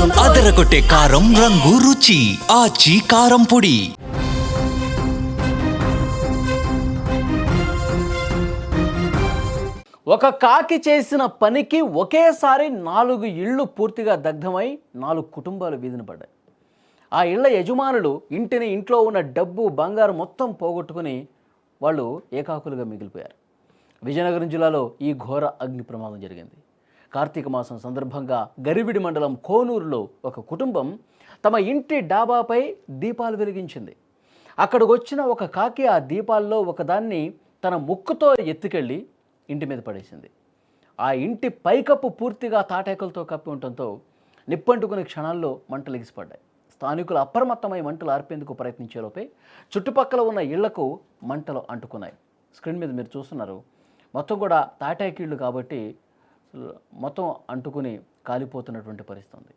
అదరగొట్టే కారం రంగు రుచి ఆచి కారం పొడి. ఒక కాకి చేసిన పనికి ఒకేసారి 4 ఇళ్ళు పూర్తిగా దగ్ధమై 4 కుటుంబాలు వీధిన పడ్డాయి. ఆ ఇళ్ల యజమానులు ఇంట్లో ఉన్న డబ్బు బంగారం మొత్తం పోగొట్టుకుని వాళ్ళు ఏకాకులుగా మిగిలిపోయారు. విజయనగరం జిల్లాలో ఈ ఘోర అగ్ని ప్రమాదం జరిగింది. కార్తీక మాసం సందర్భంగా గరివిడి మండలం కోనూరులో ఒక కుటుంబం తమ ఇంటి డాబాపై దీపాలు వెలిగించింది. అక్కడికి వచ్చిన ఒక కాకి ఆ దీపాల్లో ఒకదాన్ని తన ముక్కుతో ఎత్తుకెళ్ళి ఇంటి మీద పడేసింది. ఆ ఇంటి పైకప్పు పూర్తిగా తాటాకులతో కప్పి ఉండటంతో నిప్పంటుకునే క్షణాల్లో మంటలు ఎగిసిపడ్డాయి. స్థానికులు అప్రమత్తమై మంటలు ఆర్పేందుకు ప్రయత్నించేలోపే చుట్టుపక్కల ఉన్న ఇళ్లకు మంటలు అంటుకున్నాయి. స్క్రీన్ మీద మీరు చూస్తున్నారు, మొత్తం కూడా తాటాకిళ్ళు కాబట్టి మొత్తం అంటుకుని కాలిపోతున్నటువంటి పరిస్థితి ఉంది.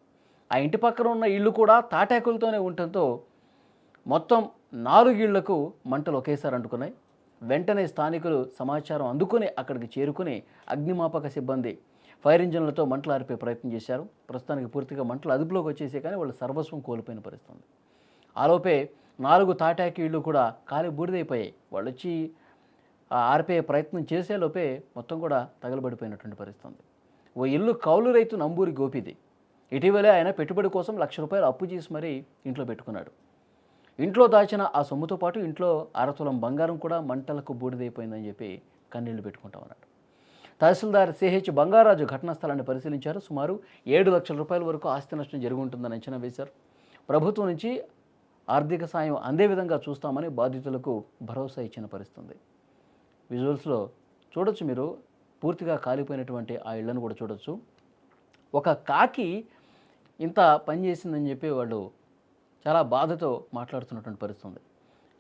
ఆ ఇంటి పక్కన ఉన్న ఇళ్ళు కూడా తాటాకులతోనే ఉండటంతో మొత్తం 4 ఇళ్లకు మంటలు ఒకేసారి అంటుకున్నాయి. వెంటనే స్థానికులు సమాచారం అందుకుని అక్కడికి చేరుకుని అగ్నిమాపక సిబ్బంది ఫైర్ ఇంజన్లతో మంటలు ఆర్పే ప్రయత్నం చేశారు. ప్రస్తుతానికి పూర్తిగా మంటలు అదుపులోకి వచ్చేసే కానీ వాళ్ళు సర్వస్వం కోల్పోయిన పరిస్థితి ఉంది. ఆలోపే 4 తాటాకి ఇళ్ళు కూడా కాలి బూడిదైపోయాయి. వాళ్ళు వచ్చి ఆర్పే ప్రయత్నం చేసేలోపే మొత్తం కూడా తగలబడిపోయినటువంటి పరిస్థితి ఉంది. ఓ ఇల్లు కౌలు రైతు నంబూరి గోపిది. ఇటీవలే ఆయన పెట్టుబడి కోసం ₹1,00,000 అప్పు చేసి మరీ ఇంట్లో పెట్టుకున్నాడు. ఇంట్లో దాచిన ఆ సొమ్ముతో పాటు ఇంట్లో 1/2 తులం బంగారం కూడా మంటలకు బూడిదైపోయిందని చెప్పి కన్నీళ్లు పెట్టుకుంటా ఉన్నాడు. తహసీల్దార్ సిహెచ్ బంగారాజు ఘటనా స్థలాన్ని పరిశీలించారు. సుమారు ₹7,00,000 వరకు ఆస్తి నష్టం జరిగి ఉంటుందని అంచనా వేశారు. ప్రభుత్వం నుంచి ఆర్థిక సాయం అందే విధంగా చూస్తామని బాధితులకు భరోసా ఇచ్చిన పరిస్థితుంది. విజువల్స్లో చూడొచ్చు, మీరు పూర్తిగా కాలిపోయినటువంటి ఆ ఇళ్లను కూడా చూడొచ్చు. ఒక కాకి ఇంత పని చేసిందని చెప్పి వాళ్ళు చాలా బాధతో మాట్లాడుతున్నటువంటి పరిస్థితి ఉంది.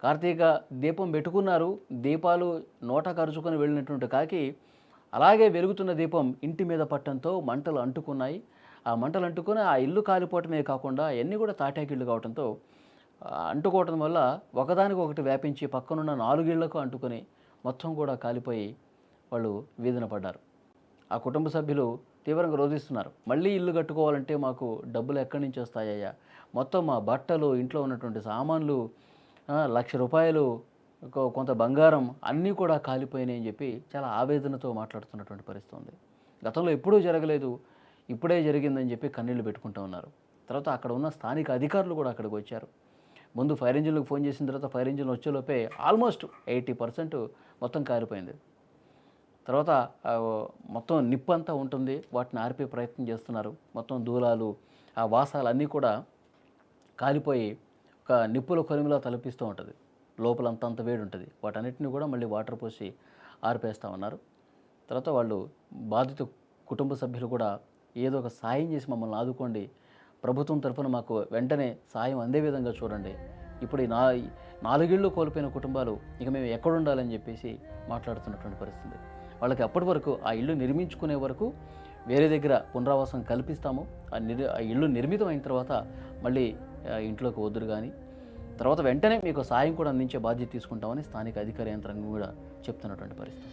కార్తీక దీపం పెట్టుకున్నారు, దీపాలు నోట కరుచుకొని వెళ్ళినటువంటి కాకి అలాగే వెలుగుతున్న దీపం ఇంటి మీద పట్టడంతో మంటలు అంటుకున్నాయి. ఆ మంటలు అంటుకొని ఆ ఇల్లు కాలిపోవటమే కాకుండా అవన్నీ కూడా తాటాకిళ్ళు కావడంతో అంటుకోవటం వల్ల ఒకదానికొకటి వ్యాపించి పక్కనున్న 4 ఇళ్లకు అంటుకొని మొత్తం కూడా కాలిపోయి వాళ్ళు వీధిన పడ్డారు. ఆ కుటుంబ సభ్యులు తీవ్రంగా రోధిస్తున్నారు. మళ్ళీ ఇల్లు కట్టుకోవాలంటే మాకు డబ్బులు ఎక్కడి నుంచి వస్తాయ్యా, మొత్తం మా బట్టలు, ఇంట్లో ఉన్నటువంటి సామాన్లు, ₹1,00,000 కొంత బంగారం అన్నీ కూడా కాలిపోయినాయి అని చెప్పి చాలా ఆవేదనతో మాట్లాడుతున్నటువంటి పరిస్థితి ఉంది. గతంలో ఎప్పుడూ జరగలేదు, ఇప్పుడే జరిగిందని చెప్పి కన్నీళ్లు పెట్టుకుంటూ ఉన్నారు. తర్వాత అక్కడ ఉన్న స్థానిక అధికారులు కూడా అక్కడికి వచ్చారు. ముందు ఫైర్ ఇంజిన్లకు ఫోన్ చేసిన తర్వాత ఫైర్ ఇంజిన్ వచ్చేలోపే ఆల్మోస్ట్ 80% మొత్తం కాలిపోయింది. తర్వాత మొత్తం నిప్పంతా ఉంటుంది, వాటిని ఆర్పే ప్రయత్నం చేస్తున్నారు. మొత్తం దూలాలు, ఆ వాసాలు అన్నీ కూడా కాలిపోయి ఒక నిప్పుల కొలిమిలా తలపిస్తూ ఉంటుంది. లోపలంతా అంత వేడి ఉంటుంది. వాటన్నిటిని కూడా మళ్ళీ వాటర్ పోసి ఆర్పేస్తూ ఉన్నారు. తర్వాత వాళ్ళు బాధిత కుటుంబ సభ్యులు కూడా ఏదో ఒక సాయం చేసి మమ్మల్ని ఆదుకోండి, ప్రభుత్వం తరఫున మాకు వెంటనే సాయం అందే విధంగా చూడండి, ఇప్పుడు ఈ 4 ఇళ్ళు కోల్పోయిన కుటుంబాలు ఇక మేము ఎక్కడుండాలని చెప్పేసి మాట్లాడుతున్నటువంటి పరిస్థితి. వాళ్ళకి అప్పటి వరకు ఆ ఇల్లు నిర్మించుకునే వరకు వేరే దగ్గర పునరావాసం కల్పిస్తాము, ఆ ఇల్లు నిర్మితం అయిన తర్వాత మళ్ళీ ఇంట్లోకి వద్దురు కానీ తర్వాత వెంటనే మీకు సాయం కూడా అందించే బాధ్యత తీసుకుంటామని స్థానిక అధికార యంత్రాంగం కూడా చెప్తున్నటువంటి పరిస్థితి.